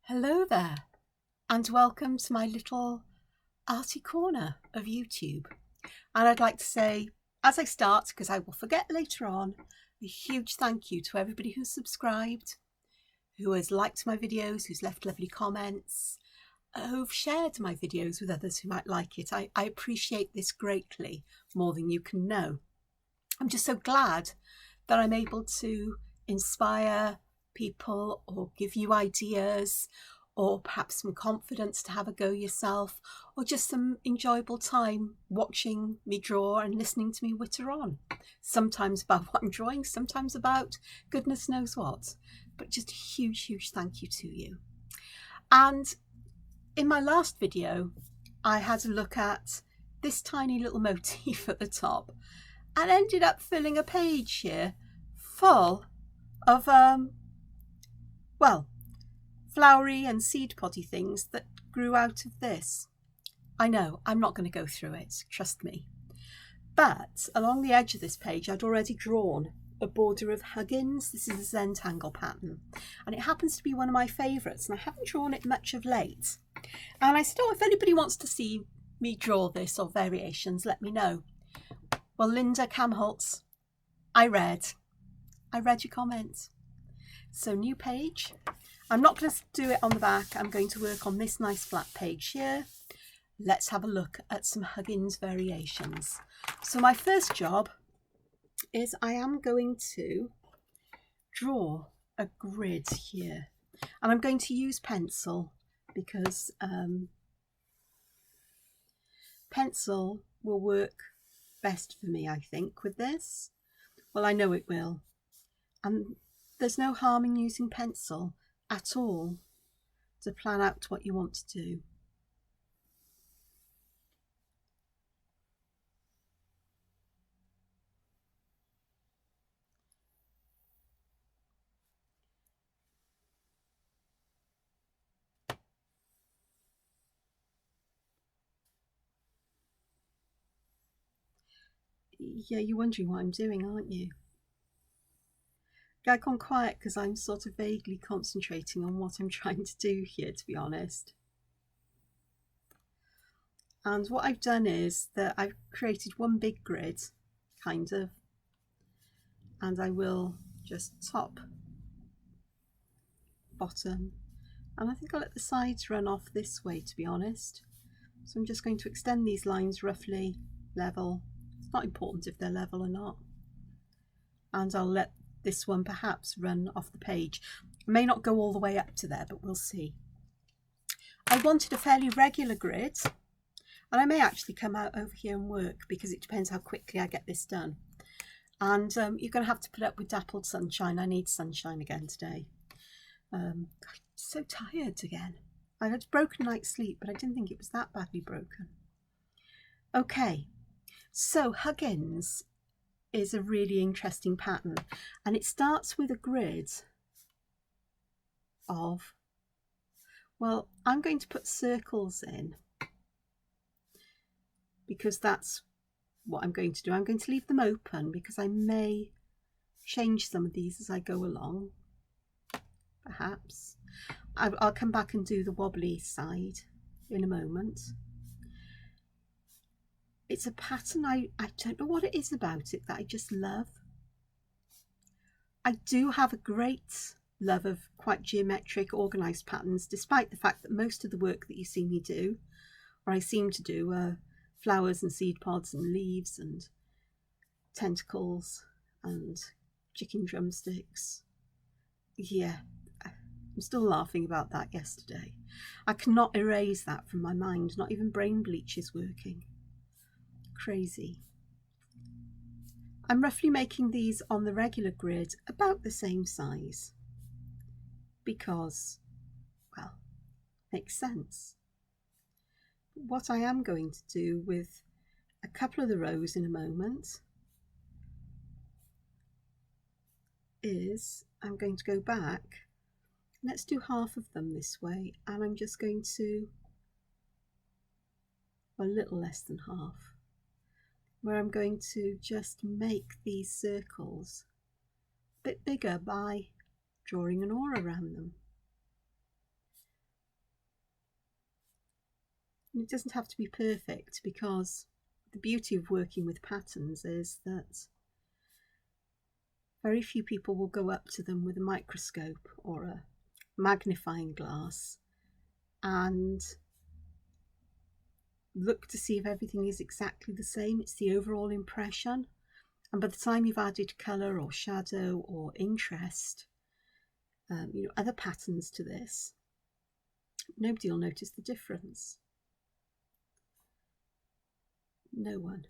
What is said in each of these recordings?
Hello there, and welcome to my little arty corner of YouTube. And I'd like to say, as I start, because I will forget later on, a huge thank you to everybody who's subscribed, who has liked my videos, who's left lovely comments, who've shared my videos with others who might like it. I appreciate this greatly, more than you can know. I'm just so glad that I'm able to inspire people or give you ideas, or perhaps some confidence to have a go yourself, or just some enjoyable time watching me draw and listening to me witter on. Sometimes about what I'm drawing, sometimes about goodness knows what. But just a huge, huge thank you to you. And in my last video, I had a look at this tiny little motif at the top and ended up filling a page here full of, flowery and seed poddy things that grew out of this. I know, I'm not going to go through it, trust me. But along the edge of this page, I'd already drawn a border of Huggins. This is a Zentangle pattern, and it happens to be one of my favourites, and I haven't drawn it much of late. And I still, if anybody wants to see me draw this or variations, let me know. Well, Linda Kamholz, I read your comments. So new page. I'm not going to do it on the back. I'm going to work on this nice flat page here. Let's have a look at some Huggins variations. So my first job is I am going to draw a grid here, and I'm going to use pencil because pencil will work best for me, I think, with this. Well, I know it will. And there's no harm in using pencil at all to plan out what you want to do. Yeah, you're wondering what I'm doing, aren't you? I've gone quiet because I'm sort of vaguely concentrating on what I'm trying to do here, to be honest. And what I've done is that I've created one big grid, kind of, and I will just top, bottom, and I think I'll let the sides run off this way, to be honest. So I'm just going to extend these lines roughly level. It's not important if they're level or not. And I'll let this one perhaps run off the page. I may not go all the way up to there, but we'll see. I wanted a fairly regular grid, and I may actually come out over here and work because it depends how quickly I get this done. And you're going to have to put up with dappled sunshine. I need sunshine again today. I'm so tired again. I had a broken night's sleep, but I didn't think it was that badly broken. Okay, so Huggins is a really interesting pattern, and it starts with a grid of, well, I'm going to put circles in because that's what I'm going to do. I'm going to leave them open because I may change some of these as I go along, perhaps. I'll come back and do the wobbly side in a moment. It's a pattern, I don't know what it is about it that I just love. I do have a great love of quite geometric, organised patterns, despite the fact that most of the work that you see me do, or I seem to do, are flowers and seed pods and leaves and tentacles and chicken drumsticks. Yeah, I'm still laughing about that yesterday. I cannot erase that from my mind, not even brain bleach is working. Crazy. I'm roughly making these on the regular grid about the same size because, well, makes sense. What I am going to do with a couple of the rows in a moment is I'm going to go back. Let's do half of them this way, and I'm just going to, a little less than half, where I'm going to just make these circles a bit bigger by drawing an aura around them. And it doesn't have to be perfect, because the beauty of working with patterns is that very few people will go up to them with a microscope or a magnifying glass and look to see if everything is exactly the same. It's the overall impression. And by the time you've added colour or shadow or interest, other patterns to this, nobody will notice the difference. No one.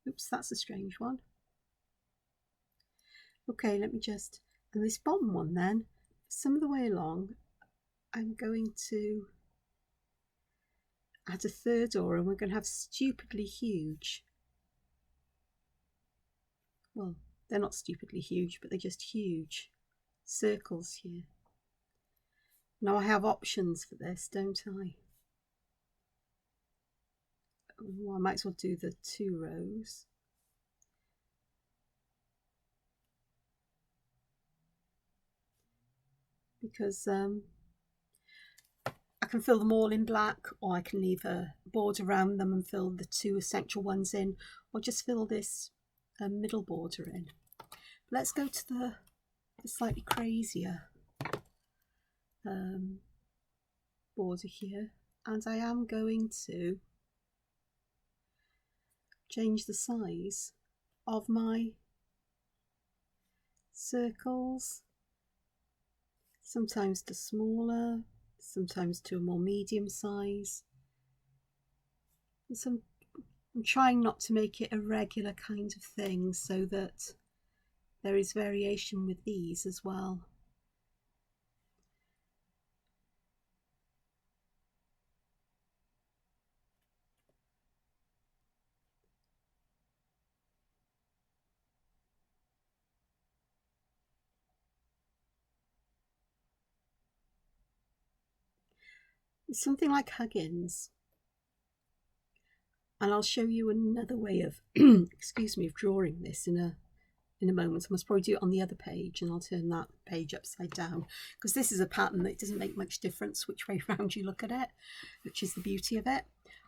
Oops, that's a strange one. Okay, let me just, and this bottom one then, some of the way along, I'm going to add a third aura, and we're going to have stupidly huge, well, they're not stupidly huge, but they're just huge circles here. Now I have options for this, don't I? Well, I might as well do the 2 rows. Because I can fill them all in black, or I can leave a border around them and fill the 2 essential ones in, or just fill this middle border in. Let's go to the slightly crazier border here, and I am going to change the size of my circles, sometimes to smaller, sometimes to a more medium size. And I'm trying not to make it a regular kind of thing, so that there is variation with these as well. It's something like Huggins, and I'll show you another way of excuse me, of drawing this in a moment. I must probably do it on the other page, and I'll turn that page upside down, because this is a pattern that doesn't make much difference which way around you look at it, which is the beauty of it.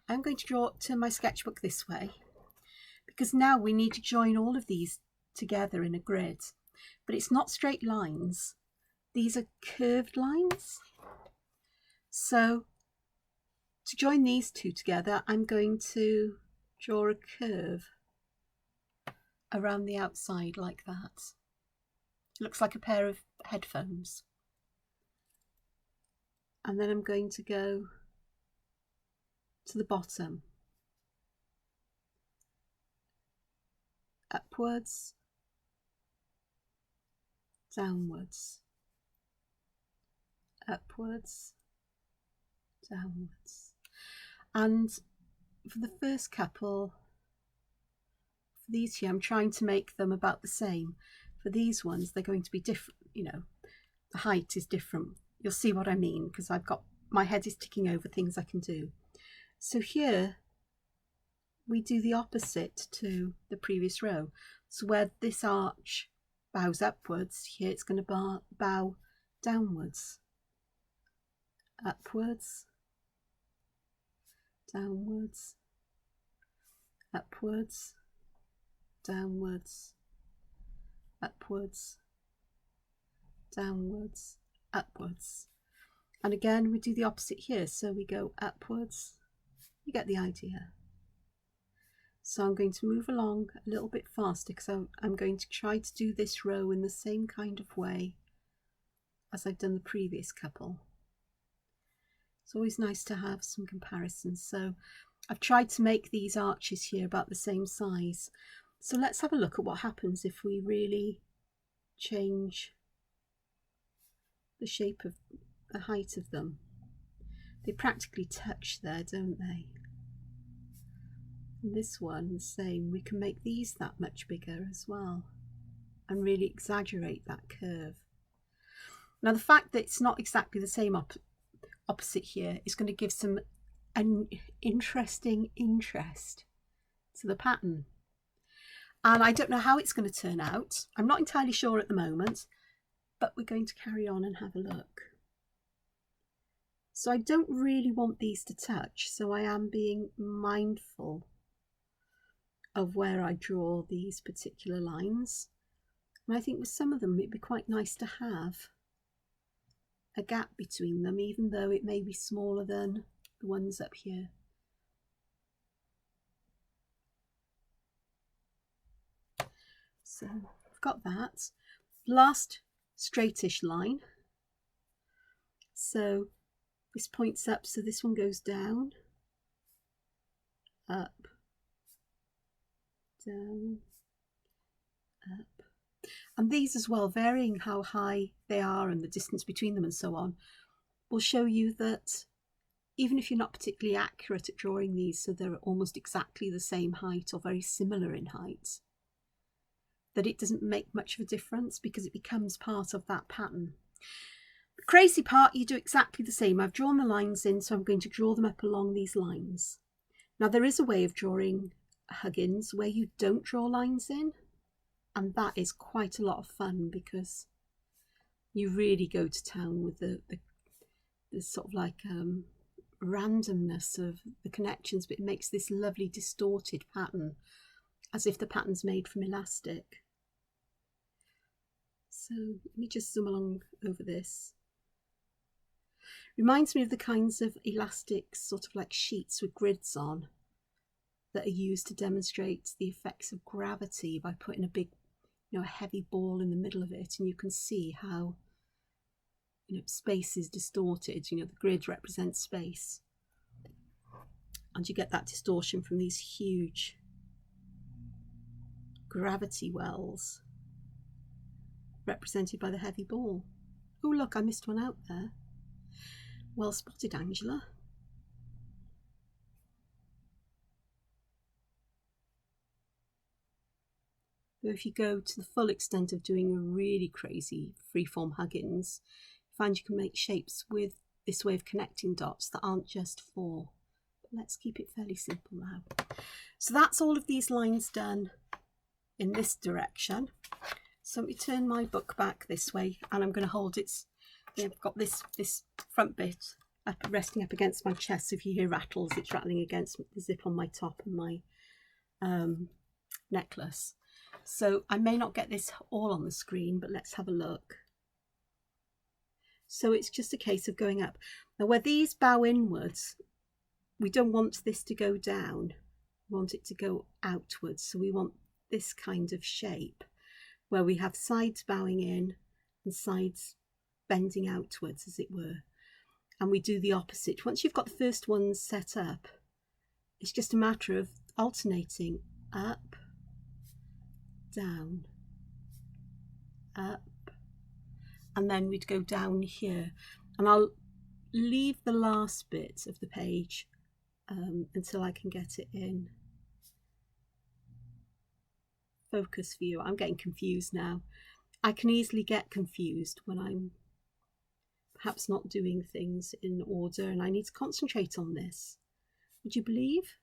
I'm going to turn my sketchbook this way, because now we need to join all of these together in a grid, but it's not straight lines, these are curved lines. So to join these 2 together, I'm going to draw a curve around the outside like that. It looks like a pair of headphones. And then I'm going to go to the bottom, upwards, downwards, upwards, downwards. And for the first couple, for these here, I'm trying to make them about the same. For these ones, they're going to be different, the height is different. You'll see what I mean, because my head is ticking over things I can do. So here we do the opposite to the previous row. So where this arch bows upwards, here it's going to bow downwards, upwards, downwards, upwards, downwards, upwards, downwards, upwards. And again we do the opposite here, so we go upwards. You get the idea. So I'm going to move along a little bit faster, because I'm going to try to do this row in the same kind of way as I've done the previous couple. It's always nice to have some comparisons. So I've tried to make these arches here about the same size. So let's have a look at what happens if we really change the shape of the height of them. They practically touch there, don't they? And this one, the same. We can make these that much bigger as well and really exaggerate that curve. Now the fact that it's not exactly the same opposite here is going to give an interesting interest to the pattern. And I don't know how it's going to turn out. I'm not entirely sure at the moment, but we're going to carry on and have a look. So I don't really want these to touch, so I am being mindful of where I draw these particular lines. And I think with some of them it'd be quite nice to have a gap between them, even though it may be smaller than the ones up here. So I've got that. Last straightish line. So this points up, so this one goes down, up, down, up. And these as well, varying how high they are and the distance between them and so on, will show you that even if you're not particularly accurate at drawing these, so they're almost exactly the same height or very similar in height, that it doesn't make much of a difference because it becomes part of that pattern. The crazy part, you do exactly the same. I've drawn the lines in, so I'm going to draw them up along these lines. Now there is a way of drawing Huggins where you don't draw lines in, and that is quite a lot of fun because you really go to town with the sort of like randomness of the connections, but it makes this lovely distorted pattern as if the pattern's made from elastic. So let me just zoom along over this. Reminds me of the kinds of elastic sort of like sheets with grids on that are used to demonstrate the effects of gravity by putting a big, a heavy ball in the middle of it, and you can see how space is distorted. The grid represents space, and you get that distortion from these huge gravity wells represented by the heavy ball. Oh look, I missed one out there. Well spotted, Angela. But if you go to the full extent of doing a really crazy freeform Huggins, you find you can make shapes with this way of connecting dots that aren't just four. But let's keep it fairly simple now. So that's all of these lines done in this direction. So let me turn my book back this way, and I'm going to hold its, I've got this front bit up, resting up against my chest. So if you hear rattles, it's rattling against the zip on my top and my necklace. So I may not get this all on the screen, but let's have a look. So it's just a case of going up. Now where these bow inwards, we don't want this to go down. We want it to go outwards. So we want this kind of shape where we have sides bowing in and sides bending outwards, as it were. And we do the opposite. Once you've got the first ones set up, it's just a matter of alternating up, down, up, and then we'd go down here. And I'll leave the last bit of the page until I can get it in focus for you. I'm getting confused now. I can easily get confused when I'm perhaps not doing things in order and I need to concentrate on this. Would you believe?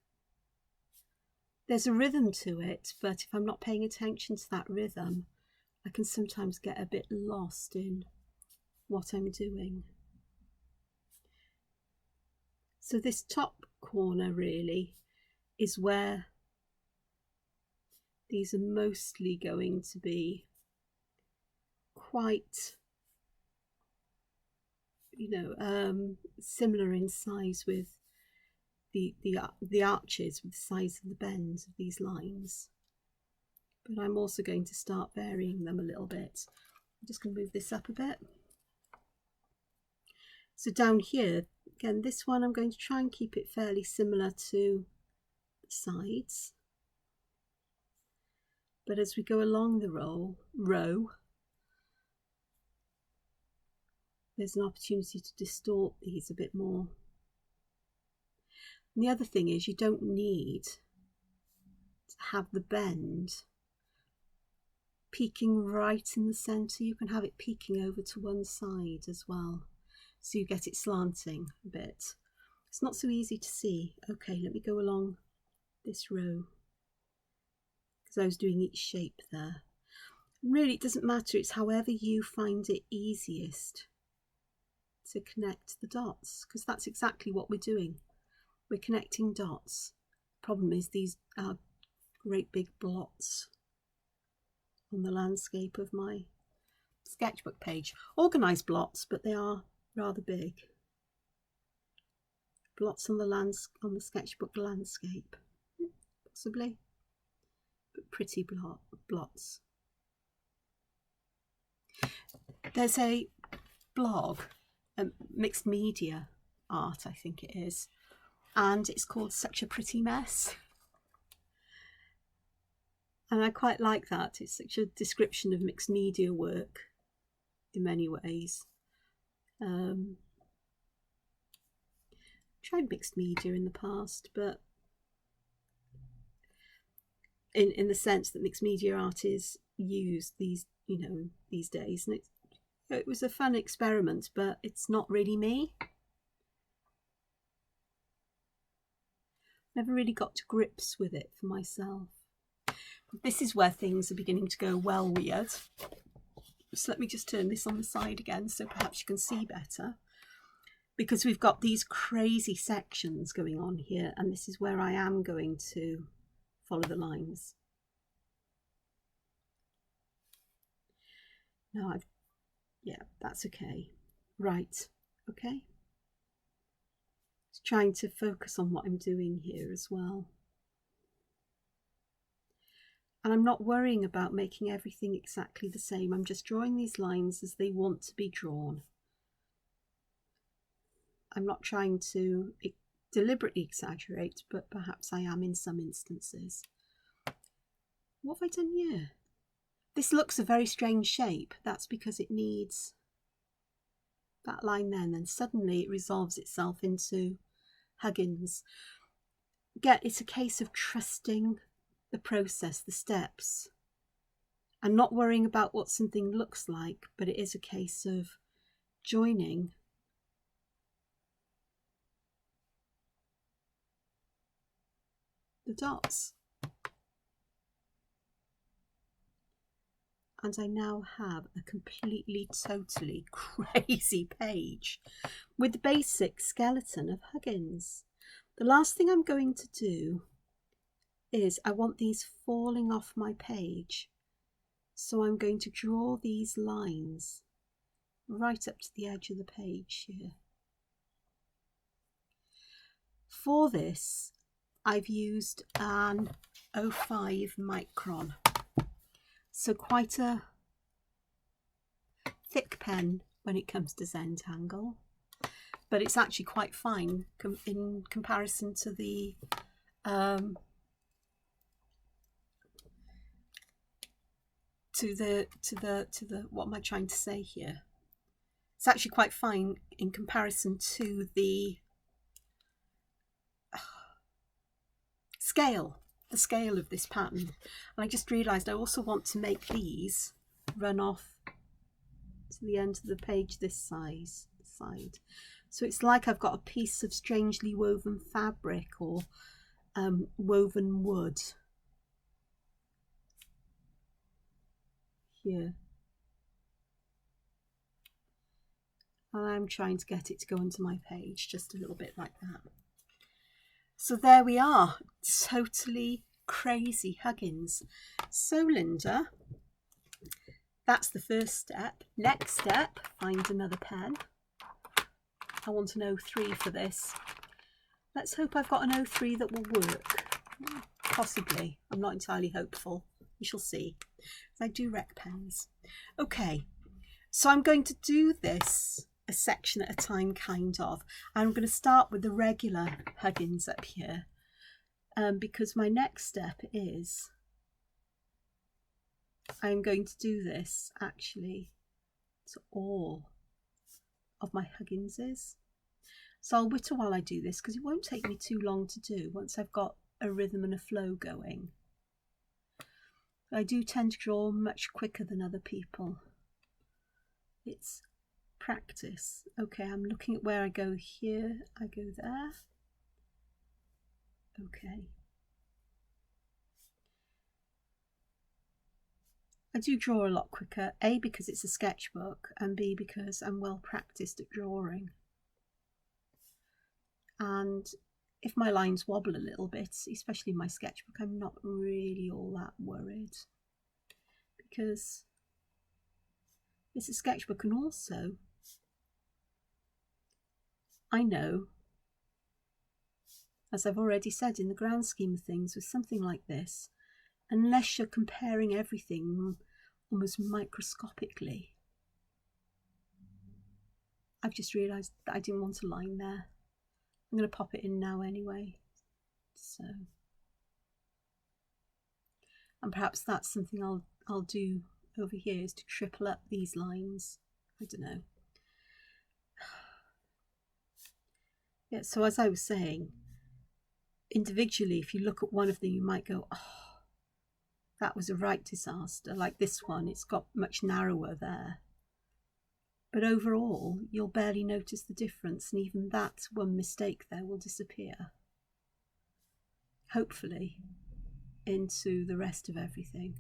There's a rhythm to it, but if I'm not paying attention to that rhythm, I can sometimes get a bit lost in what I'm doing. So this top corner really is where these are mostly going to be quite, similar in size with the arches, with the size of the bends of these lines. But I'm also going to start varying them a little bit. I'm just going to move this up a bit. So down here, again, this one I'm going to try and keep it fairly similar to the sides. But as we go along the row, there's an opportunity to distort these a bit more. And the other thing is you don't need to have the bend peaking right in the centre. You can have it peaking over to one side as well, so you get it slanting a bit. It's not so easy to see. Okay, let me go along this row because I was doing each shape there. Really, it doesn't matter. It's however you find it easiest to connect the dots, because that's exactly what we're doing. We're connecting dots. Problem is, these are great big blots on the landscape of my sketchbook page. Organised blots, but they are rather big. Blots on the sketchbook landscape, possibly, but pretty blots. There's a blog, mixed media art, I think it is, and it's called Such a Pretty Mess. And I quite like that. It's such a description of mixed media work in many ways. Tried mixed media in the past, but in the sense that mixed media art is used these days, and it was a fun experiment, but it's not really me. Never really got to grips with it for myself. This is where things are beginning to go well weird. So let me just turn this on the side again so perhaps you can see better. Because we've got these crazy sections going on here, and this is where I am going to follow the lines. No, yeah, that's okay. Right, okay. Just trying to focus on what I'm doing here as well. And I'm not worrying about making everything exactly the same. I'm just drawing these lines as they want to be drawn. I'm not trying to deliberately exaggerate, but perhaps I am in some instances. What have I done here? This looks a very strange shape. That's because it needs that line there, and then suddenly it resolves itself into Huggins. It's a case of trusting the process, the steps, and not worrying about what something looks like, but it is a case of joining the dots. And I now have a completely, totally crazy page with the basic skeleton of Huggins. The last thing I'm going to do is I want these falling off my page. So I'm going to draw these lines right up to the edge of the page here. For this, I've used an 05 micron. So quite a thick pen when it comes to Zentangle, but it's actually quite fine in comparison to the what am I trying to say here? It's actually quite fine in comparison to the scale of this pattern. And I just realized I also want to make these run off to the end of the page this side. So it's like I've got a piece of strangely woven fabric or woven wood here. And I'm trying to get it to go onto my page just a little bit like that. So there we are, totally crazy Huggins. So Linda, that's the first step. Next step, find another pen. I want an 03 for this. Let's hope I've got an 03 that will work. Possibly, I'm not entirely hopeful. We shall see. I do rec pens. Okay, so I'm going to do this a section at a time, kind of. I'm going to start with the regular Huggins up here, because my next step is I'm going to do this actually to all of my Hugginses. So I'll whittle while I do this because it won't take me too long to do once I've got a rhythm and a flow going. I do tend to draw much quicker than other people. It's practice. Okay, I'm looking at where I go here, I go there. Okay. I do draw a lot quicker, A, because it's a sketchbook, and B, because I'm well practiced at drawing. And if my lines wobble a little bit, especially in my sketchbook, I'm not really all that worried, because it's a sketchbook, and also I know, as I've already said, in the grand scheme of things, with something like this, unless you're comparing everything almost microscopically, I've just realised that I didn't want a line there. I'm going to pop it in now anyway. So, and perhaps that's something I'll do over here, is to triple up these lines. I don't know. Yeah, so as I was saying, individually, if you look at one of them, you might go, oh, that was a right disaster. Like this one, it's got much narrower there. But overall, you'll barely notice the difference, and even that one mistake there will disappear, hopefully, into the rest of everything.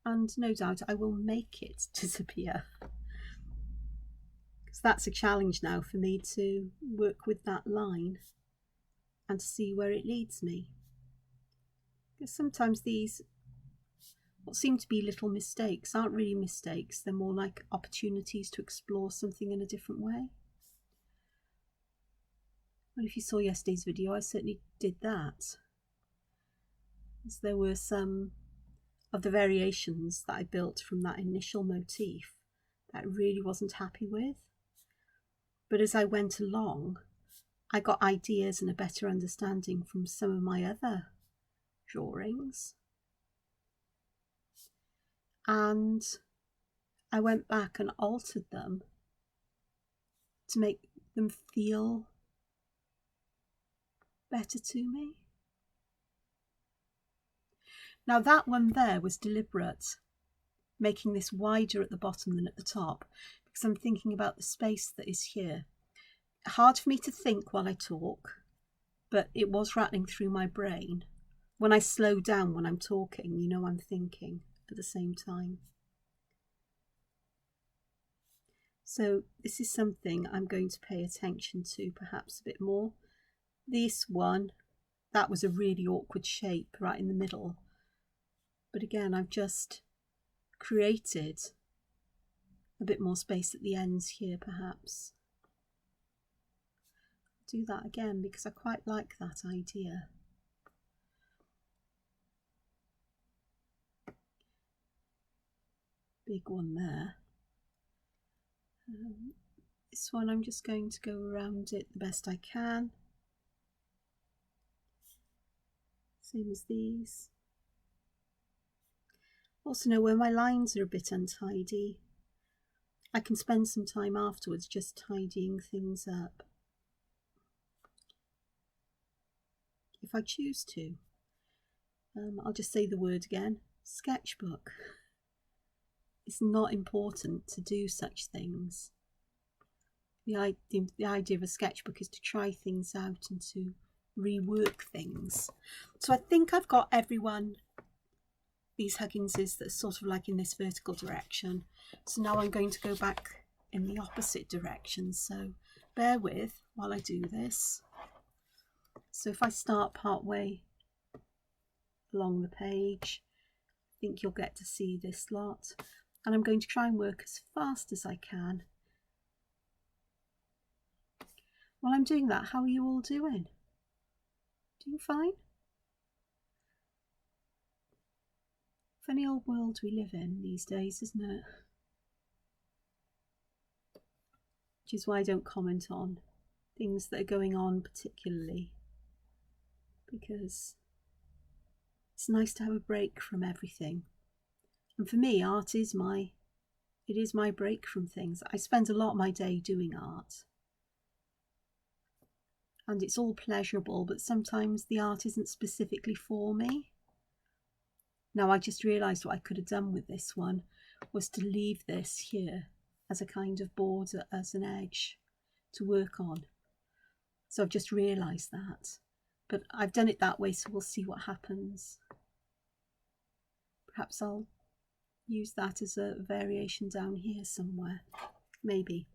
And no doubt I will make it disappear, because that's a challenge now for me, to work with that line and to see where it leads me. Because sometimes these, what seem to be little mistakes, aren't really mistakes. They're more like opportunities to explore something in a different way. Well, if you saw yesterday's video, I certainly did that. As there were some of the variations that I built from that initial motif that I really wasn't happy with. But as I went along, I got ideas and a better understanding from some of my other drawings. And I went back and altered them to make them feel better to me. Now that one there was deliberate, making this wider at the bottom than at the top, because I'm thinking about the space that is here. Hard for me to think while I talk, but it was rattling through my brain. When I slow down when I'm talking, you know, I'm thinking at the same time. So this is something I'm going to pay attention to perhaps a bit more. This one, that was a really awkward shape right in the middle. But again, I've just created a bit more space at the ends here perhaps. I'll do that again because I quite like that idea. Big one there. This one I'm just going to go around it the best I can. Same as these. Also know where my lines are a bit untidy, I can spend some time afterwards just tidying things up, if I choose to. I'll just say the word again, sketchbook. It's not important to do such things. The idea of a sketchbook is to try things out and to rework things. So I think I've got everyone, these Hugginses, that's sort of like in this vertical direction. So now I'm going to go back in the opposite direction. So bear with while I do this. So if I start part way along the page, I think you'll get to see this lot. And I'm going to try and work as fast as I can. While I'm doing that, how are you all doing? Doing fine? Funny old world we live in these days, isn't it? Which is why I don't comment on things that are going on particularly, because it's nice to have a break from everything. And for me, art is my break from things. I spend a lot of my day doing art. And it's all pleasurable, but sometimes the art isn't specifically for me. Now I just realised what I could have done with this one was to leave this here as a kind of border, as an edge to work on. So I've just realised that. But I've done it that way, so we'll see what happens. Perhaps I'll use that as a variation down here somewhere, maybe.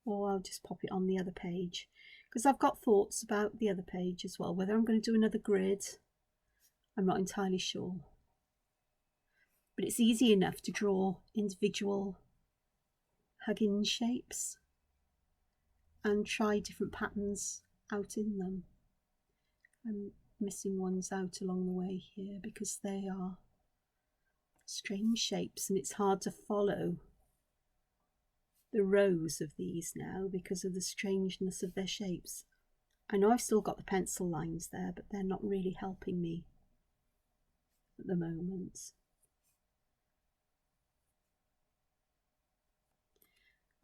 Or I'll just pop it on the other page, because I've got thoughts about the other page as well. Whether I'm going to do another grid, I'm not entirely sure. But it's easy enough to draw individual Huggins shapes and try different patterns out in them. I'm missing ones out along the way here because they are strange shapes and it's hard to follow the rows of these now because of the strangeness of their shapes. I know I've still got the pencil lines there, but they're not really helping me at the moment.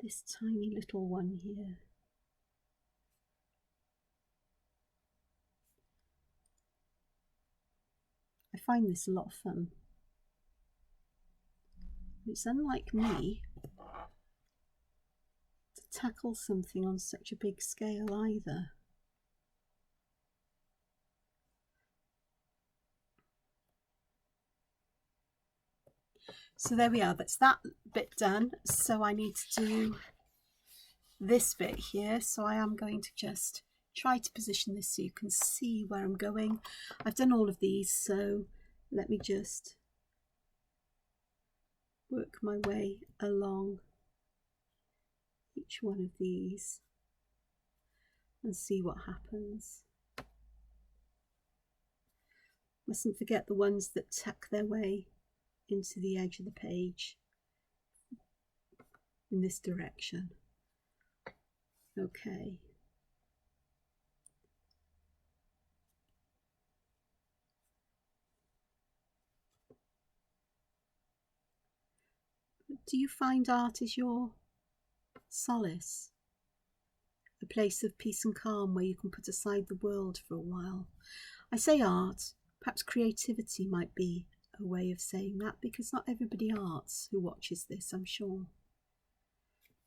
This tiny little one here. I find this a lot of fun. It's unlike me to tackle something on such a big scale either. So there we are, that's that bit done. So I need to do this bit here. So I am going to just try to position this so you can see where I'm going. I've done all of these, so let me just work my way along each one of these and see what happens. Mustn't forget the ones that tuck their way into the edge of the page in this direction. Okay. Do you find art is your solace? A place of peace and calm where you can put aside the world for a while? I say art, perhaps creativity might be a way of saying that, because not everybody arts who watches this, I'm sure.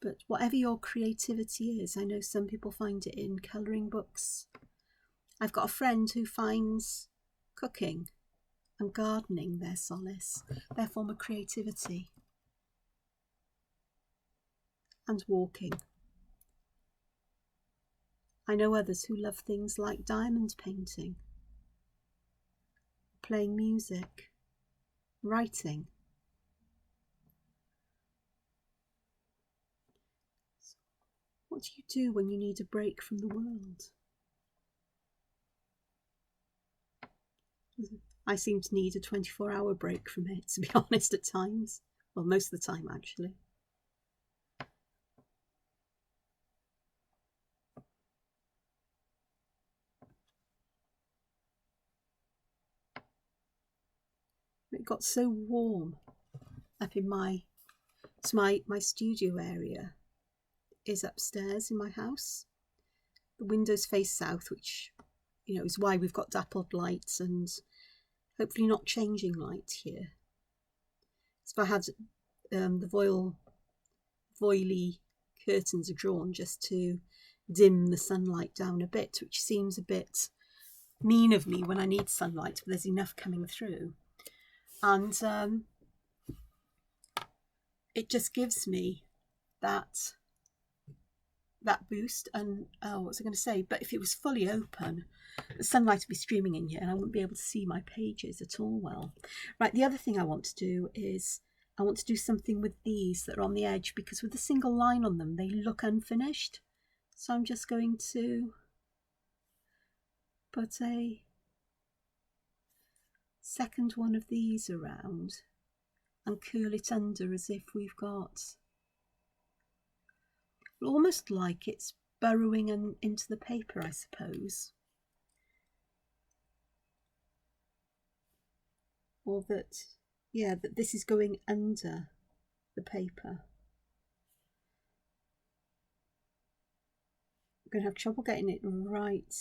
But whatever your creativity is, I know some people find it in colouring books. I've got a friend who finds cooking and gardening their solace, their form of creativity. And walking. I know others who love things like diamond painting, playing music, writing. What do you do when you need a break from the world? I seem to need a 24-hour break from it, to be honest, at times. Well, most of the time, actually. It got so warm up in my studio area is upstairs in my house. The windows face south, which, you know, is why we've got dappled lights and hopefully not changing light here. So if I had the voily curtains are drawn just to dim the sunlight down a bit, which seems a bit mean of me when I need sunlight, but there's enough coming through. And it just gives me that boost. And what was I going to say? But if it was fully open, the sunlight would be streaming in here and I wouldn't be able to see my pages at all well. Right, the other thing I want to do is I want to do something with these that are on the edge, because with a single line on them they look unfinished. So I'm just going to put a second one of these around and curl it under as if we've got, almost like it's burrowing into the paper, I suppose. Or that, yeah, that this is going under the paper. I'm going to have trouble getting it right.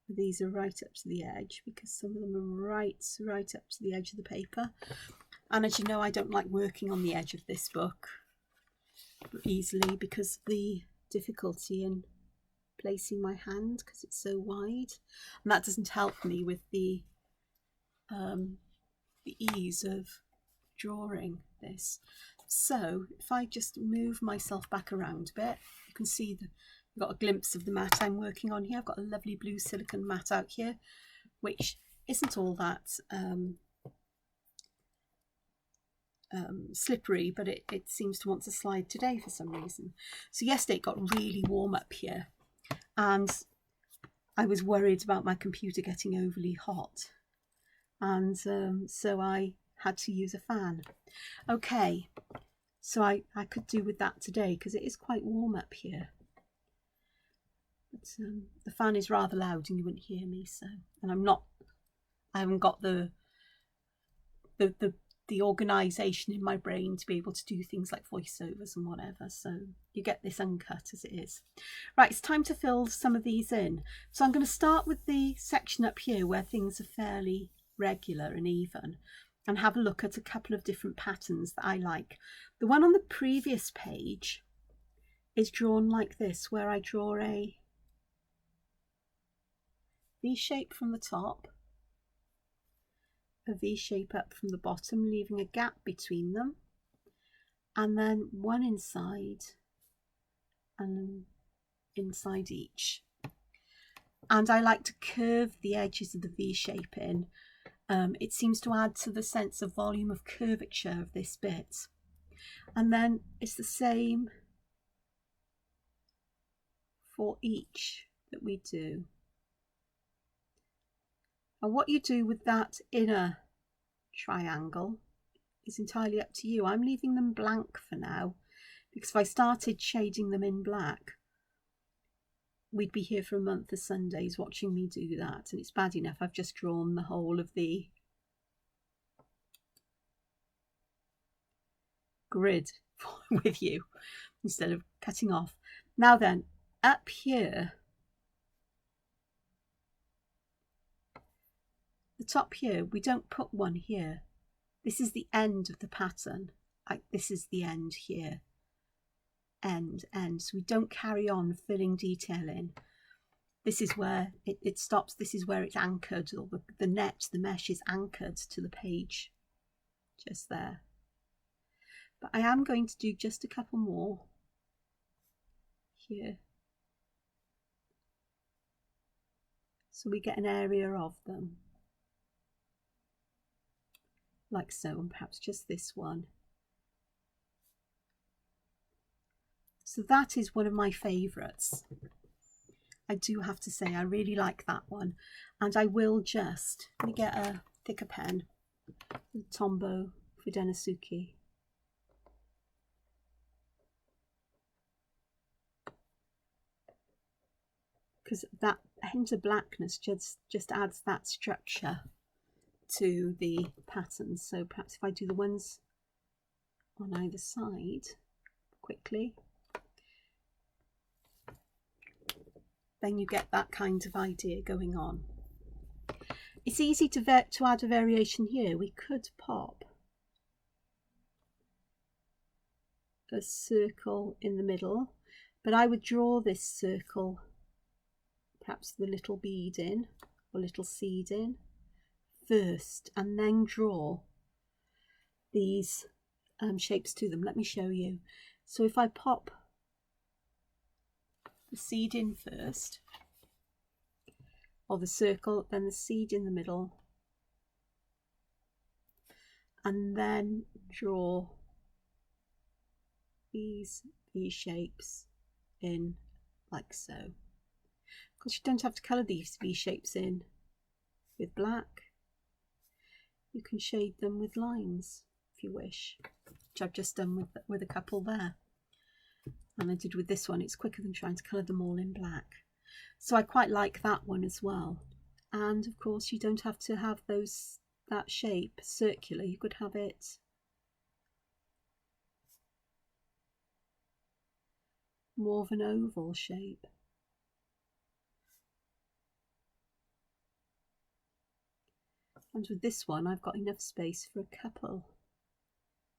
These are right up to the edge because some of them are right up to the edge of the paper. And as you know, I don't like working on the edge of this book easily because of the difficulty in placing my hand because it's so wide. And that doesn't help me with the the ease of drawing this. So if I just move myself back around a bit, you can see that I've got a glimpse of the mat I'm working on here. I've got a lovely blue silicone mat out here, which isn't all that slippery, but it seems to want to slide today for some reason. So yesterday it got really warm up here, and I was worried about my computer getting overly hot, and so I had to use a fan. Okay, so I could do with that today because it is quite warm up here. But the fan is rather loud and you wouldn't hear me, so, and I haven't got the organisation in my brain to be able to do things like voiceovers and whatever, so you get this uncut as it is. Right, it's time to fill some of these in. So I'm going to start with the section up here where things are fairly regular and even, and have a look at a couple of different patterns that I like. The one on the previous page is drawn like this, where I draw a V shape from the top, a V shape up from the bottom, leaving a gap between them, and then one inside and inside each. And I like to curve the edges of the V shape in. It seems to add to the sense of volume of curvature of this bit. And then it's the same for each that we do. And what you do with that inner triangle is entirely up to you. I'm leaving them blank for now, because if I started shading them in black, we'd be here for a month of Sundays watching me do that, and it's bad enough I've just drawn the whole of the grid with you instead of cutting off. Now then, up here, the top here, we don't put one here. This is the end of the pattern. This is the end here. End. So we don't carry on filling detail in. This is where it stops. This is where it's anchored, or the mesh is anchored to the page just there. But I am going to do just a couple more here, so we get an area of them, like so, and perhaps just this one. So that is one of my favourites. I do have to say I really like that one, and I will just, let me get a thicker pen, the Tombow for Denisuke. Because that hint of blackness just adds that structure to the pattern. So perhaps if I do the ones on either side quickly, then you get that kind of idea going on. It's easy to add a variation here. We could pop a circle in the middle, but I would draw this circle, perhaps the little bead in or little seed in first, and then draw these shapes to them. Let me show you. So if I pop the seed in first, or the circle, then the seed in the middle, and then draw these shapes in like so. Because you don't have to colour these V shapes in with black. You can shade them with lines if you wish, which I've just done with a couple there. And I did with this one. It's quicker than trying to colour them all in black. So I quite like that one as well. And of course you don't have to have that shape circular. You could have it more of an oval shape. And with this one, I've got enough space for a couple,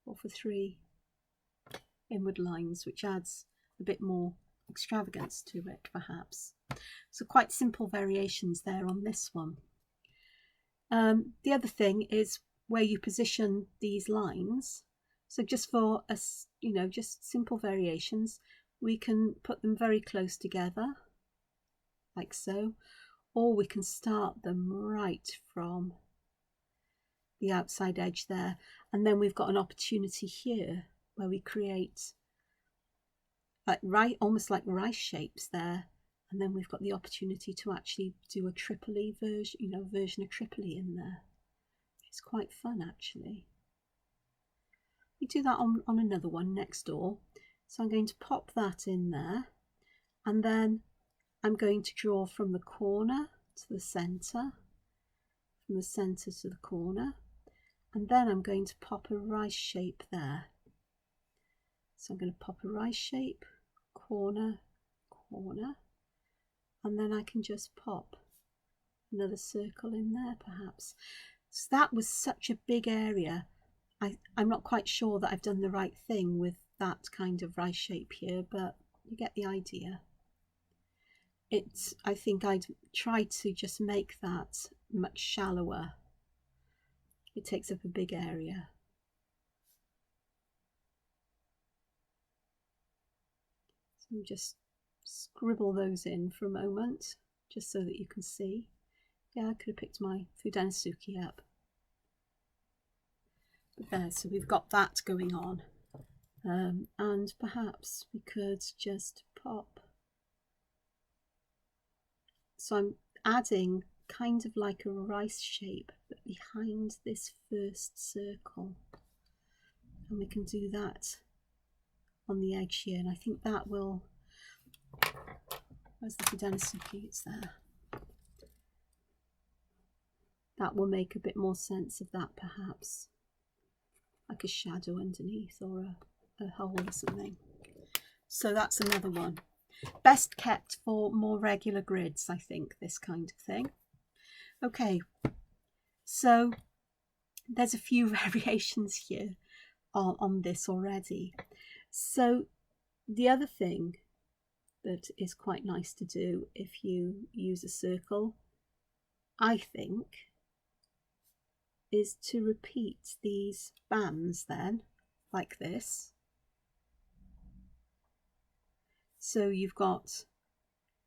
or for 3 inward lines, which adds a bit more extravagance to it, perhaps. So quite simple variations there on this one. The other thing is where you position these lines. So just for us, just simple variations, we can put them very close together, like so, or we can start them right from the outside edge there, and then we've got an opportunity here where we create like almost like rice shapes there, and then we've got the opportunity to actually do a Tripoli version of Tripoli in there. It's quite fun actually. We do that on another one next door. So I'm going to pop that in there, and then I'm going to draw from the corner to the centre, from the centre to the corner, and then I'm going to pop a rice shape there. So I'm going to pop a rice shape, corner, corner, and then I can just pop another circle in there perhaps. So that was such a big area. I'm not quite sure that I've done the right thing with that kind of rice shape here, but you get the idea. I think I'd try to just make that much shallower. It takes up a big area. So just scribble those in for a moment, just so that you can see. Yeah, I could have picked my Fudansuki up. But there, so we've got that going on. And perhaps we could just pop. So I'm adding kind of like a rice shape, but behind this first circle. And we can do that on the edge here. And I think that will, where's the Fudansuki? It's there. That will make a bit more sense of that perhaps. Like a shadow underneath, or a hole or something. So that's another one. Best kept for more regular grids, I think, this kind of thing. Okay, so there's a few variations here on this already. So the other thing that is quite nice to do if you use a circle, I think, is to repeat these bands then, like this. So you've got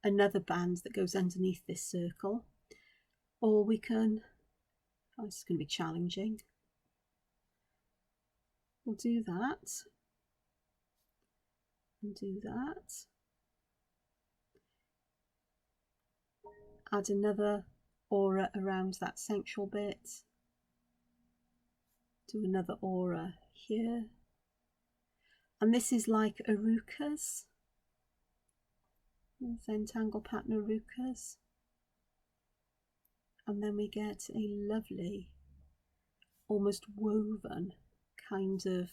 another band that goes underneath this circle, or we can, oh, this is going to be challenging. We'll do that, and do that. Add another aura around that central bit. Do another aura here. And this is like Arukas. Zentangle pattern Arukas. And then we get a lovely, almost woven kind of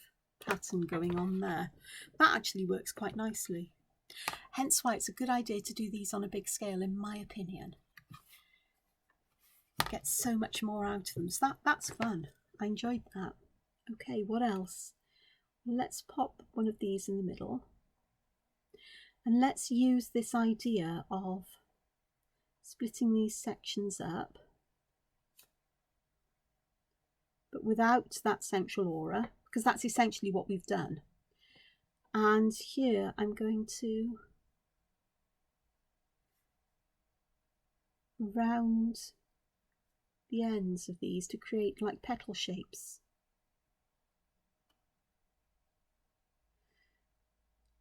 pattern going on there. That actually works quite nicely. Hence why it's a good idea to do these on a big scale, in my opinion. Get so much more out of them. So that's fun. I enjoyed that. Okay, what else? Let's pop one of these in the middle. And let's use this idea of splitting these sections up, but without that central aura, because that's essentially what we've done. And here I'm going to round the ends of these to create like petal shapes.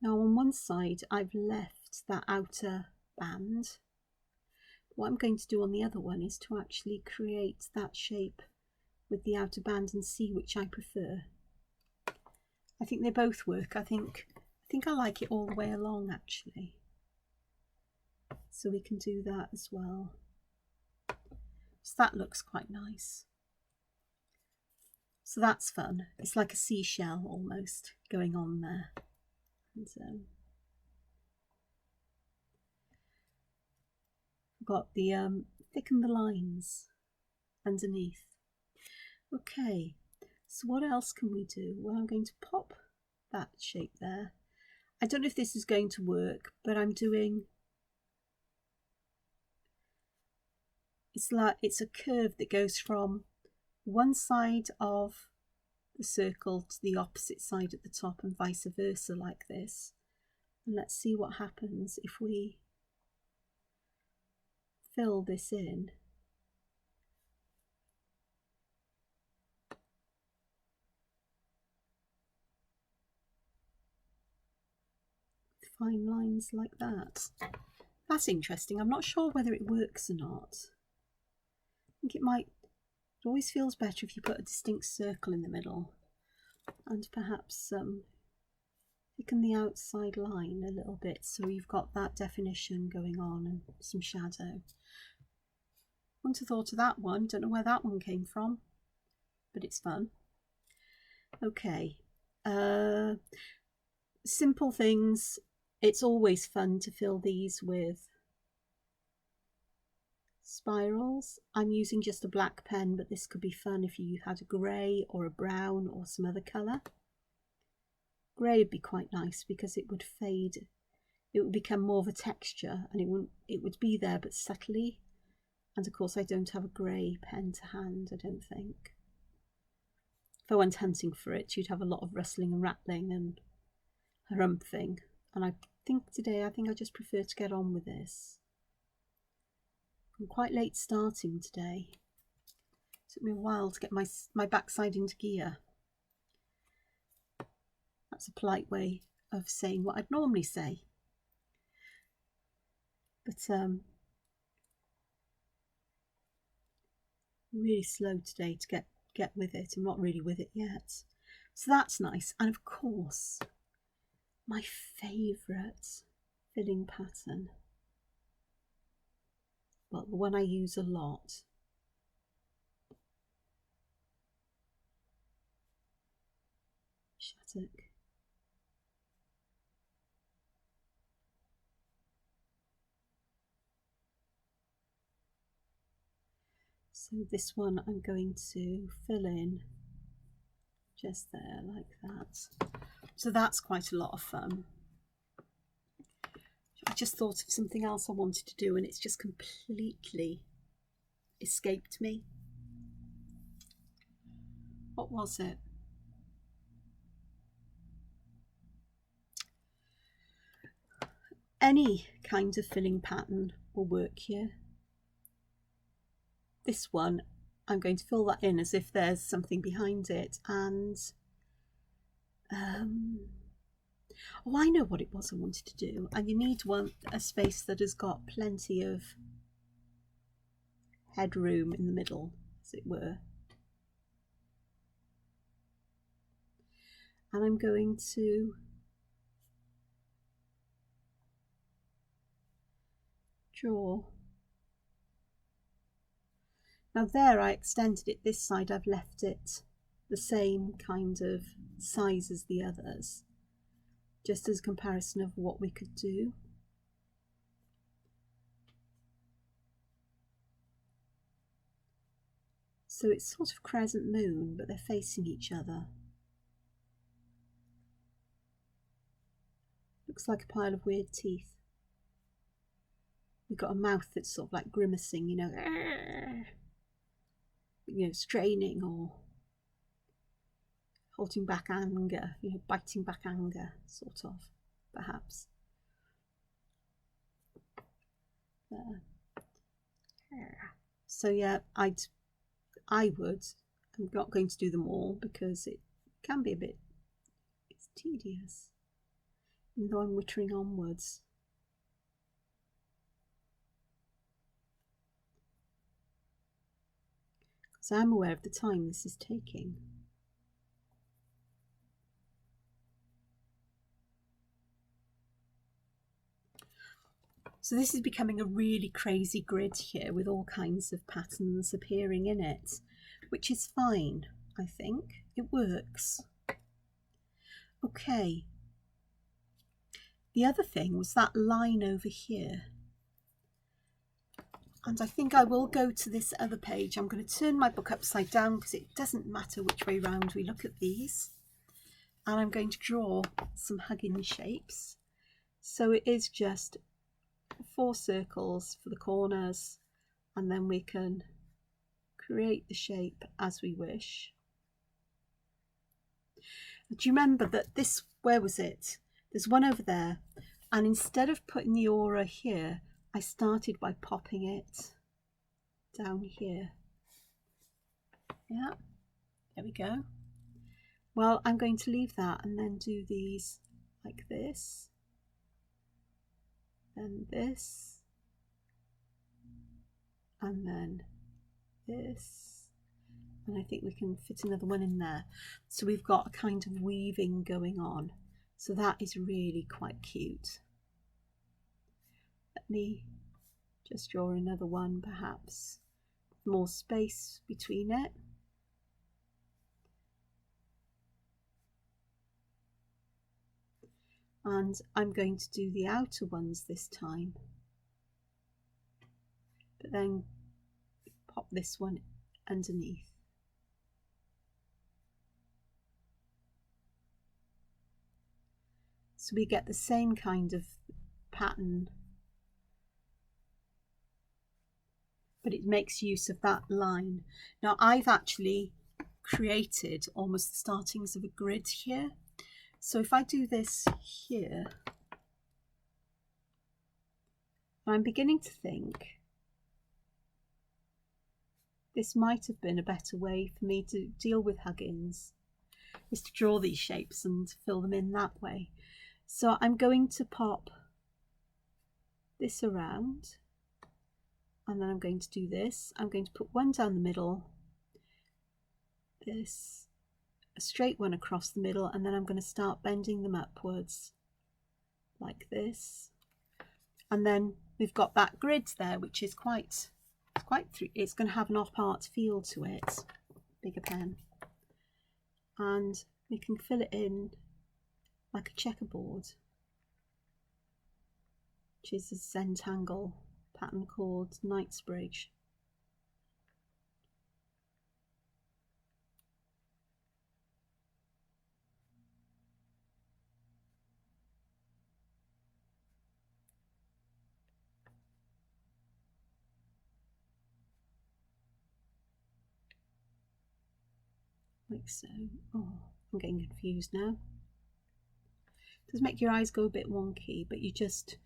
Now on one side I've left that outer band. What I'm going to do on the other one is to actually create that shape with the outer band and see which I prefer. I think they both work. I think I like it all the way along actually. So we can do that as well. So that looks quite nice. So that's fun. It's like a seashell almost going on there. And I've got the thicken the lines underneath. Okay, so what else can we do? Well, I'm going to pop that shape there. I don't know if this is going to work, but I'm doing it's a curve that goes from one side of the circle to the opposite side at the top and vice versa, like this. And let's see what happens if we fill this in. Fine lines like that. That's interesting. I'm not sure whether it works or not. I think it might. It always feels better if you put a distinct circle in the middle, and perhaps thicken the outside line a little bit so you've got that definition going on and some shadow. Wouldn't have thought of that one. Don't know where that one came from, but it's fun. Okay, simple things. It's always fun to fill these with spirals. I'm using just a black pen, but this could be fun if you had a grey or a brown or some other colour. Grey would be quite nice because it would fade. It would become more of a texture, and it would be there but subtly. And of course I don't have a grey pen to hand, I don't think. If I went hunting for it, you'd have a lot of rustling and rattling and harumphing. And I think today, I just prefer to get on with this. I'm quite late starting today. It took me a while to get my backside into gear. That's a polite way of saying what I'd normally say. But really slow today to get with it. I'm not really with it yet. So that's nice. And of course, my favourite filling pattern. Well, the one I use a lot. Shattuck. So this one I'm going to fill in just there like that. So that's quite a lot of fun. I just thought of something else I wanted to do and it's just completely escaped me. What was it? Any kind of filling pattern will work here. This one, I'm going to fill that in as if there's something behind it, and oh, I know what it was I wanted to do. And you need a space that has got plenty of headroom in the middle, as it were. And I'm going to draw. Now there I extended it, this side I've left it the same kind of size as the others, just as a comparison of what we could do. So it's sort of crescent moon, but they're facing each other. Looks like a pile of weird teeth. We've got a mouth that's sort of like grimacing, you know, straining or holding back anger, biting back anger, sort of, perhaps. There. So yeah, I would. I'm not going to do them all because it can be it's tedious, even though I'm wittering onwards. So I'm aware of the time this is taking. So this is becoming a really crazy grid here with all kinds of patterns appearing in it, which is fine, I think. It works. Okay. The other thing was that line over here. And I think I will go to this other page. I'm going to turn my book upside down because it doesn't matter which way round we look at these. And I'm going to draw some Huggins shapes. So it is just 4 circles for the corners and then we can create the shape as we wish. Do you remember that this, where was it? There's one over there, and instead of putting the aura here, I started by popping it down here. Yeah, there we go. Well, I'm going to leave that and then do these like this, then this, and then this, and I think we can fit another one in there. So we've got a kind of weaving going on. So that is really quite cute. Let me just draw another one, perhaps more space between it. And I'm going to do the outer ones this time, but then pop this one underneath. So we get the same kind of pattern, but it makes use of that line. Now I've actually created almost the startings of a grid here. So if I do this here, I'm beginning to think this might have been a better way for me to deal with Huggins, is to draw these shapes and fill them in that way. So I'm going to pop this around, and then I'm going to do this. I'm going to put one down the middle, this, a straight one across the middle, and then I'm going to start bending them upwards like this. And then we've got that grid there, which is it's going to have an op-art feel to it. Bigger pen. And we can fill it in like a checkerboard, which is a Zentangle pattern called Knightsbridge. Like so. Oh, I'm getting confused now. It does make your eyes go a bit wonky, but you just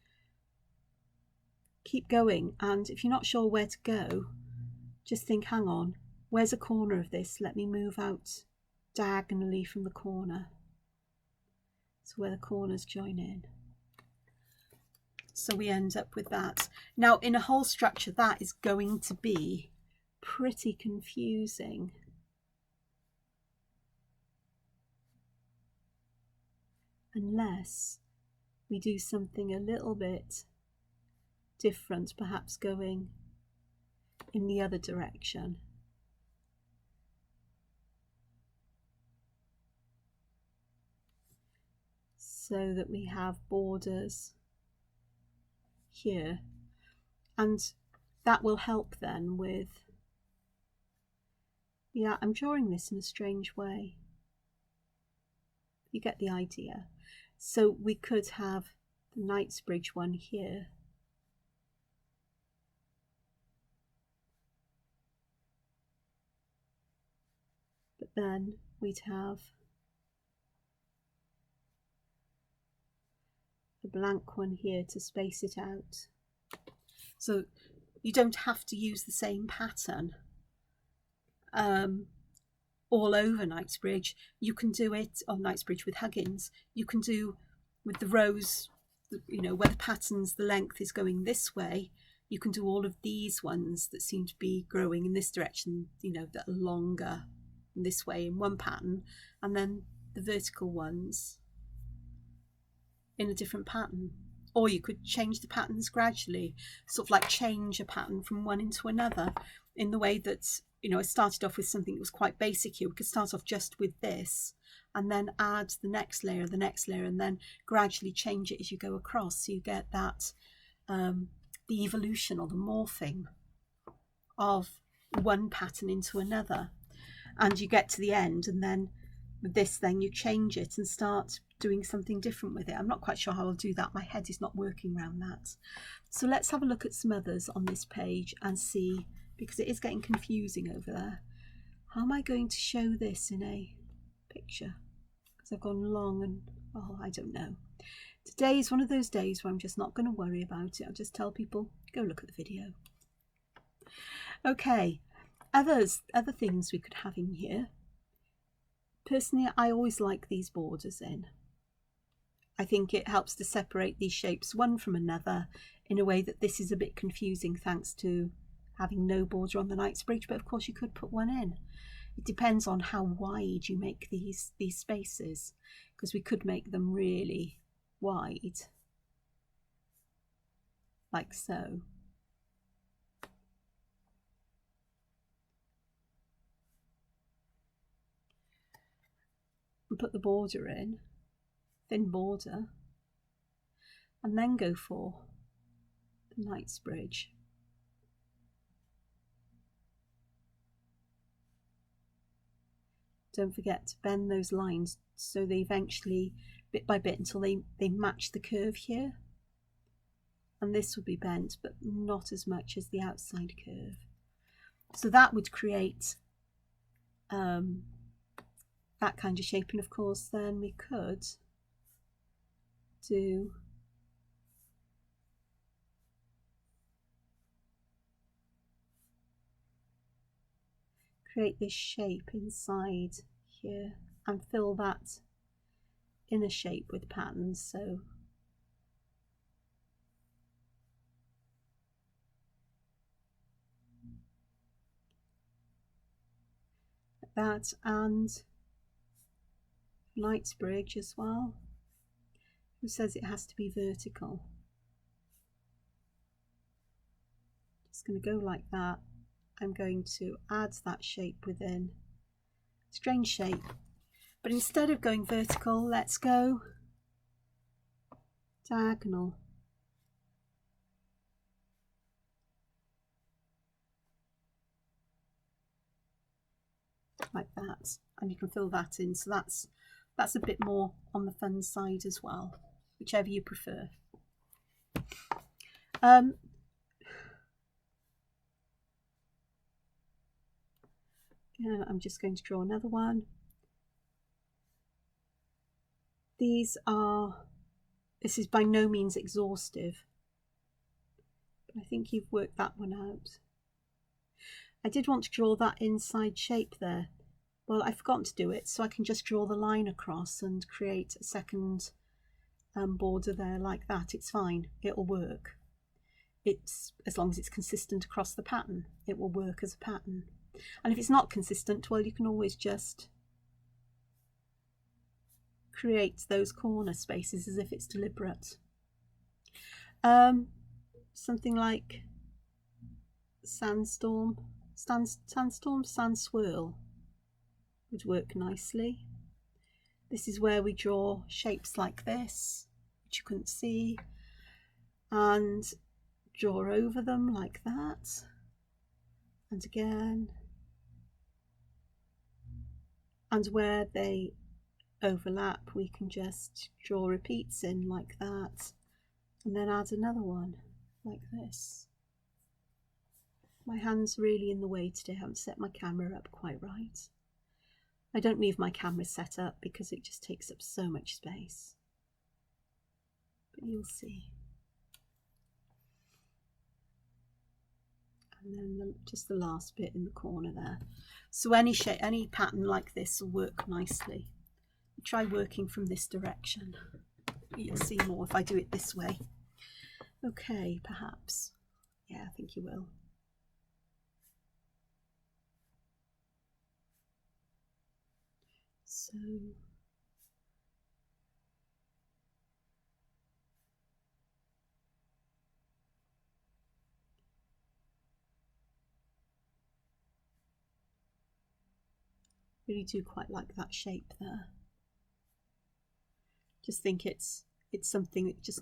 keep going, and if you're not sure where to go, just think, hang on, where's a corner of this? Let me move out diagonally from the corner. So where the corners join in. So we end up with that. Now in a whole structure that is going to be pretty confusing. Unless we do something a little bit different, perhaps going in the other direction. So that we have borders here, and that will help then with, yeah, I'm drawing this in a strange way. You get the idea. So we could have the Knightsbridge one here. But then we'd have a blank one here to space it out. So you don't have to use the same pattern all over Knightsbridge. You can do it on Knightsbridge with Huggins. You can do with the rows, you know, where the patterns, the length is going this way. You can do all of these ones that seem to be growing in this direction, you know, that are longer this way in one pattern, and then the vertical ones in a different pattern. Or you could change the patterns gradually, sort of like change a pattern from one into another, in the way that, you know, I started off with something that was quite basic here. We could start off just with this and then add the next layer, and then gradually change it as you go across. So you get that, the evolution or the morphing of one pattern into another. And you get to the end, and then with this, then you change it and start doing something different with it. I'm not quite sure how I'll do that. My head is not working around that. So let's have a look at some others on this page and see, because it is getting confusing over there. How am I going to show this in a picture? Because I've gone long and, oh, I don't know. Today is one of those days where I'm just not going to worry about it. I'll just tell people, go look at the video. Okay, other things we could have in here. Personally, I always like these borders in. I think it helps to separate these shapes one from another in a way that this is a bit confusing thanks to having no border on the Knightsbridge, but of course you could put one in. It depends on how wide you make these spaces, because we could make them really wide, like so. And put the border in, thin border, and then go for the Knightsbridge. Don't forget to bend those lines so they eventually, bit by bit, until they match the curve here. And this will be bent, but not as much as the outside curve. So that would create that kind of shape. And of course then we could do create this shape inside here and fill that inner shape with patterns. So like that, and Knightsbridge as well. Who says it has to be vertical? Just going to go like that. I'm going to add that shape within. Strange shape. But instead of going vertical, let's go diagonal. Like that. And you can fill that in. So that's a bit more on the fun side as well, whichever you prefer. Yeah, I'm just going to draw another one. This is by no means exhaustive, but I think you've worked that one out. I did want to draw that inside shape there. Well, I've forgotten to do it, so I can just draw the line across and create a second border there like that. It's fine, it'll work. It's as long as it's consistent across the pattern, it will work as a pattern. And if it's not consistent, well, you can always just create those corner spaces as if it's deliberate. Something like Sandstorm, Swirl would work nicely. This is where we draw shapes like this, which you couldn't see, and draw over them like that, and again, and where they overlap we can just draw repeats in like that, and then add another one like this. My hand's really in the way today. I haven't set my camera up quite right. I don't leave my camera set up because it just takes up so much space, but you'll see. And then just the last bit in the corner there. So any shape, any pattern like this will work nicely. Try working from this direction. You'll see more if I do it this way. Okay, perhaps. Yeah, I think you will. So really do quite like that shape there. Just think it's something that just,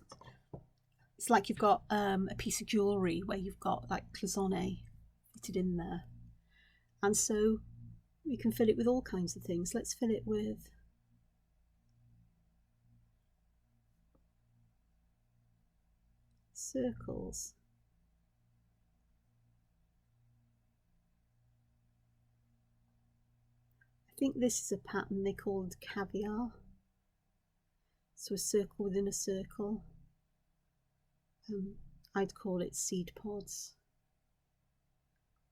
it's like you've got a piece of jewellery where you've got like cloisonne fitted in there, and so we can fill it with all kinds of things. Let's fill it with circles. I think this is a pattern they called caviar. So a circle within a circle. I'd call it seed pods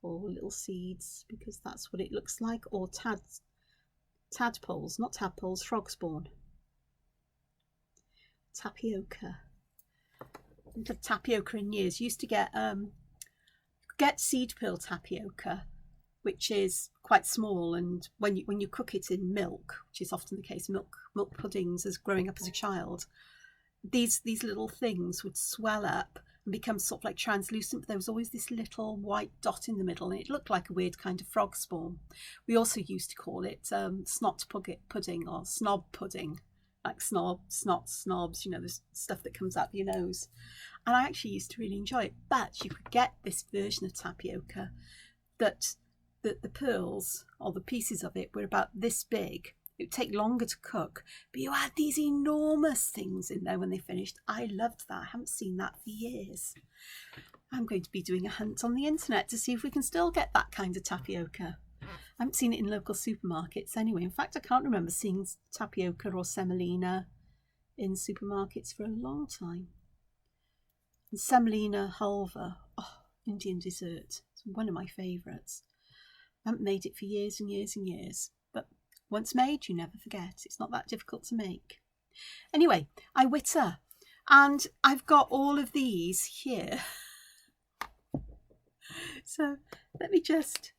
or little seeds because that's what it looks like, or tadpoles, not tadpoles, frog spawn. Tapioca. I haven't had tapioca in years. Used to get seed pearl tapioca, which is quite small, and when you cook it in milk, which is often the case, milk puddings as growing up as a child, these little things would swell up and become sort of like translucent, but there was always this little white dot in the middle, and it looked like a weird kind of frog spawn. We also used to call it snot pudding or snob pudding, like snobs, you know, the stuff that comes out of your nose. And I actually used to really enjoy it, but you could get this version of tapioca that the pearls or the pieces of it were about this big. It would take longer to cook, but you had these enormous things in there when they finished. I loved that. I haven't seen that for years. I'm going to be doing a hunt on the internet to see if we can still get that kind of tapioca. I haven't seen it in local supermarkets anyway. In fact, I can't remember seeing tapioca or semolina in supermarkets for a long time. And semolina halva, oh, Indian dessert. It's one of my favourites. I haven't made it for years and years and years, but once made, you never forget. It's not that difficult to make. Anyway, I witter, and I've got all of these here. So let me just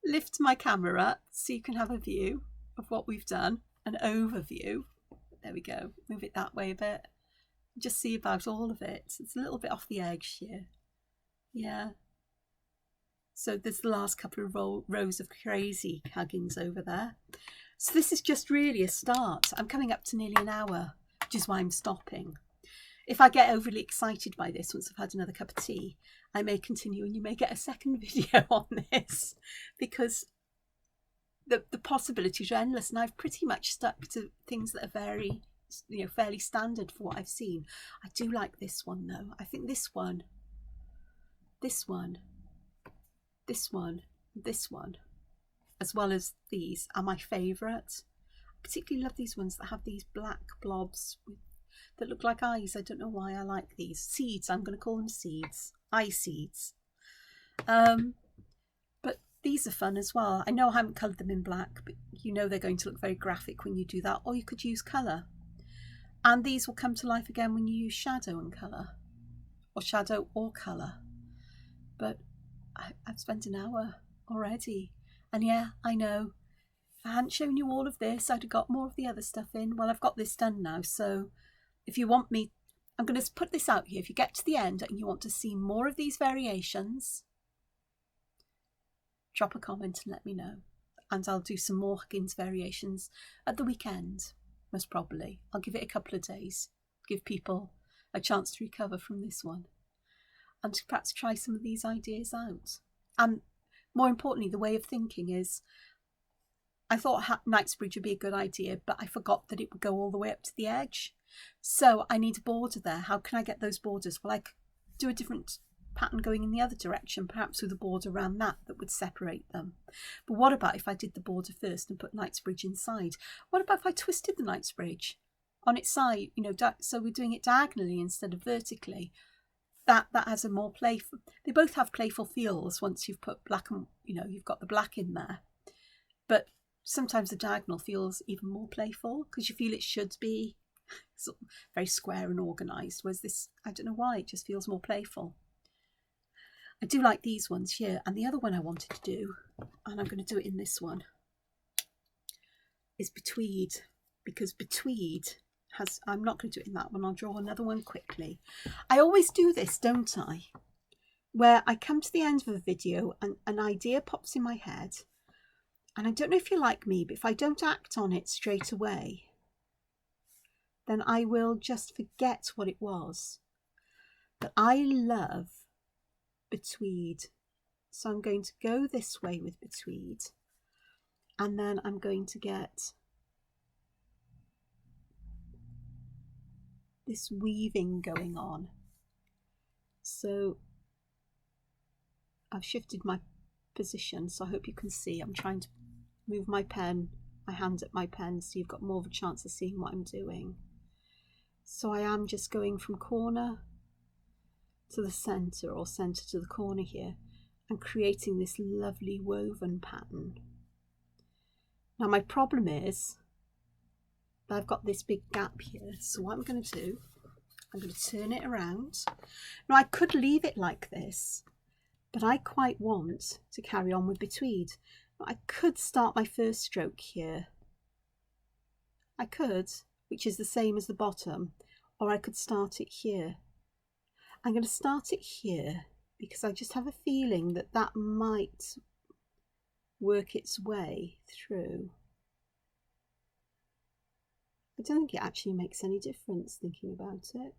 lift my camera up so you can have a view of what we've done, an overview. There we go. Move it that way a bit. Just see about all of it. It's a little bit off the edge here. Yeah. So there's the last couple of rows of crazy Huggins over there. So this is just really a start. I'm coming up to nearly an hour, which is why I'm stopping. If I get overly excited by this once I've had another cup of tea, I may continue and you may get a second video on this, because the possibilities are endless, and I've pretty much stuck to things that are very, you know, fairly standard for what I've seen. I do like this one though. I think this one, as well as these, are my favourite. I particularly love these ones that have these black blobs that look like eyes. I don't know why I like these. Seeds, I'm going to call them seeds. Eye seeds. But these are fun as well. I know I haven't coloured them in black, but you know they're going to look very graphic when you do that. Or you could use colour. And these will come to life again when you use shadow and colour. Or shadow or colour. But I've spent an hour already. And yeah, I know. If I hadn't shown you all of this, I'd have got more of the other stuff in. Well, I've got this done now, so if you want me, I'm going to put this out here. If you get to the end and you want to see more of these variations, drop a comment and let me know. And I'll do some more Huggins variations at the weekend, most probably. I'll give it a couple of days, give people a chance to recover from this one, and to perhaps try some of these ideas out. And more importantly, the way of thinking is, I thought Knightsbridge would be a good idea, but I forgot that it would go all the way up to the edge. So I need a border there. How can I get those borders? Well, I could do a different pattern going in the other direction, perhaps with a border around that would separate them. But what about if I did the border first and put Knightsbridge inside? What about if I twisted the Knightsbridge on its side, you know, so we're doing it diagonally instead of vertically? That has a more playful, they both have playful feels once you've put black and, you know, you've got the black in there. But sometimes the diagonal feels even more playful because you feel it should be sort of very square and organised, whereas this, I don't know why, it just feels more playful. I do like these ones here, and the other one I wanted to do, and I'm going to do it in this one, is Betweed, because Betweed has, I'm not going to do it in that one, I'll draw another one quickly. I always do this, don't I? Where I come to the end of a video and an idea pops in my head, and I don't know if you're like me, but if I don't act on it straight away, then I will just forget what it was. But I love Betweed. So I'm going to go this way with Betweed, and then I'm going to get this weaving going on. So I've shifted my position, so I hope you can see. I'm trying to move my pen, my hand at my pen, so you've got more of a chance of seeing what I'm doing. So I am just going from corner to the centre, or centre to the corner here, and creating this lovely woven pattern. Now my problem is that I've got this big gap here, so what I'm going to do, I'm going to turn it around. Now I could leave it like this, but I quite want to carry on with the tweed. I could start my first stroke here. I could, which is the same as the bottom, or I could start it here. I'm going to start it here because I just have a feeling that that might work its way through. I don't think it actually makes any difference thinking about it.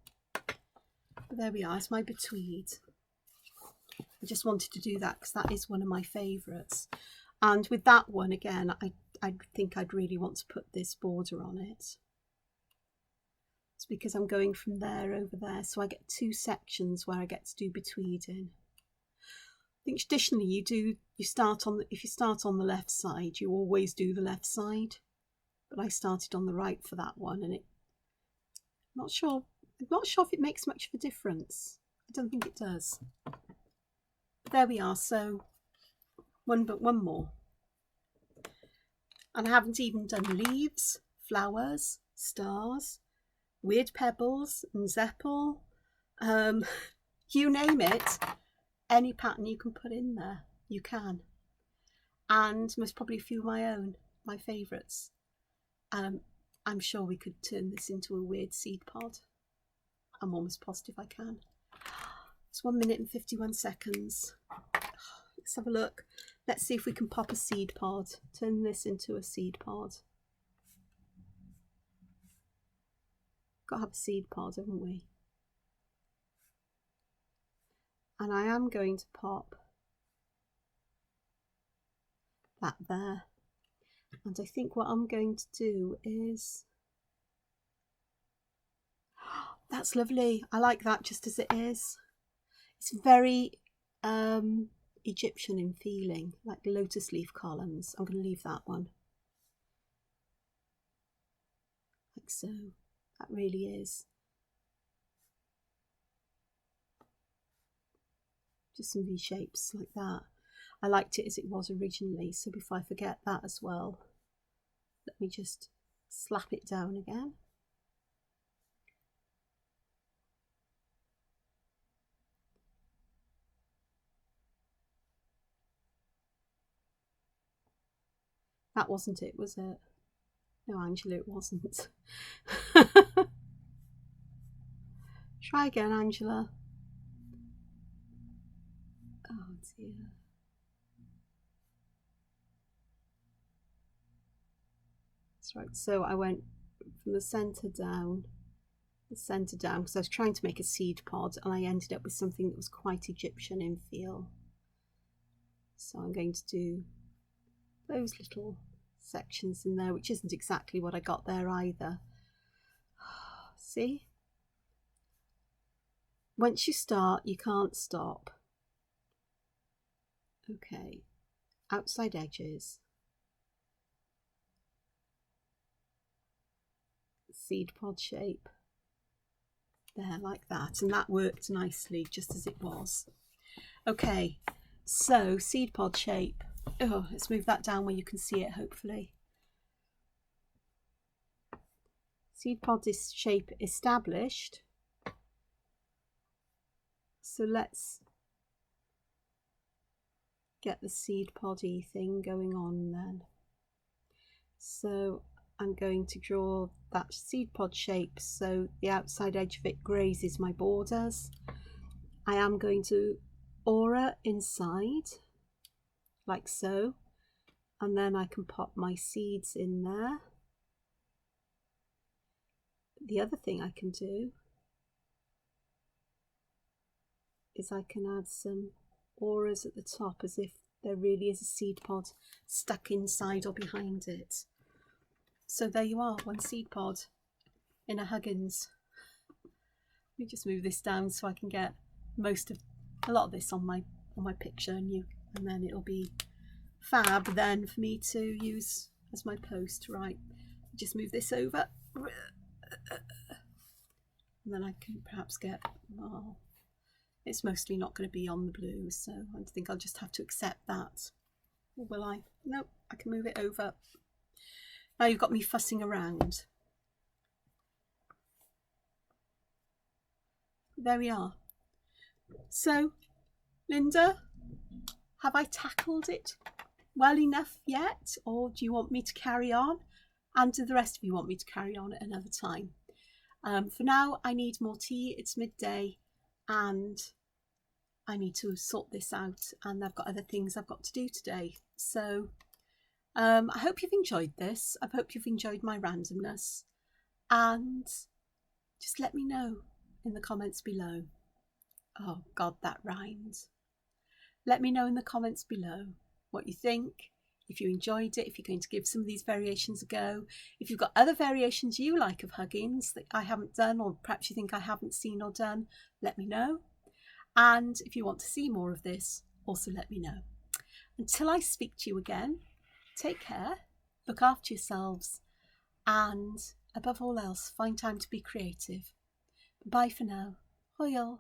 But there we are, it's my betweed. I just wanted to do that because that is one of my favourites. And with that one, again, I think I'd really want to put this border on it. It's because I'm going from there over there, so I get two sections where I get to do betweeding. I think traditionally if you start on the left side, you always do the left side. But I started on the right for that one, and I'm not sure if it makes much of a difference. I don't think it does. But there we are, so one more. And I haven't even done leaves, flowers, stars, weird pebbles and zeppel. You name it, any pattern you can put in there, you can. And most probably a few of my own, my favourites. I'm sure we could turn this into a weird seed pod. I'm almost positive I can. It's 1 minute and 51 seconds. Let's have a look. Let's see if we can pop a seed pod. Turn this into a seed pod. Got to have a seed pod, haven't we? And I am going to pop that there. And I think what I'm going to do is, that's lovely. I like that just as it is. It's very Egyptian in feeling, like lotus leaf columns. I'm going to leave that one. Like so. That really is. Just some V shapes like that. I liked it as it was originally, so before I forget that as well, let me just slap it down again. That wasn't it, was it? No, Angela, it wasn't. Try again, Angela. Oh dear. That's right. So I went from the centre down, because I was trying to make a seed pod, and I ended up with something that was quite Egyptian in feel. So I'm going to do those little sections in there, which isn't exactly what I got there either. See? Once you start, you can't stop. Okay, outside edges, seed pod shape, there like that, and that worked nicely just as it was. Okay, so seed pod shape. Oh, let's move that down where you can see it, hopefully. Seed pod is shape established. So let's get the seed poddy thing going on then. So I'm going to draw that seed pod shape so the outside edge of it grazes my borders. I am going to aura inside, like so, and then I can pop my seeds in there. The other thing I can do is I can add some auras at the top as if there really is a seed pod stuck inside or behind it. So there you are, one seed pod in a Huggins. Let me just move this down so I can get a lot of this on my picture, and then it'll be fab then for me to use as my post. Right, just move this over, and then I can perhaps get, well, it's mostly not going to be on the blue, so I think I'll just have to accept that. Or will I? No, I can move it over. Now you've got me fussing around. There we are. So, Linda, have I tackled it well enough yet, or do you want me to carry on? And do the rest of you want me to carry on at another time? For now, I need more tea. It's midday and I need to sort this out, and I've got other things I've got to do today. So I hope you've enjoyed this. I hope you've enjoyed my randomness, and just let me know in the comments below. Oh God, that rhymes. Let me know in the comments below what you think, if you enjoyed it, if you're going to give some of these variations a go, if you've got other variations you like of Huggins that I haven't done, or perhaps you think I haven't seen or done, let me know. And if you want to see more of this, also let me know. Until I speak to you again, take care, look after yourselves, and above all else, find time to be creative. Bye for now. Hwyl.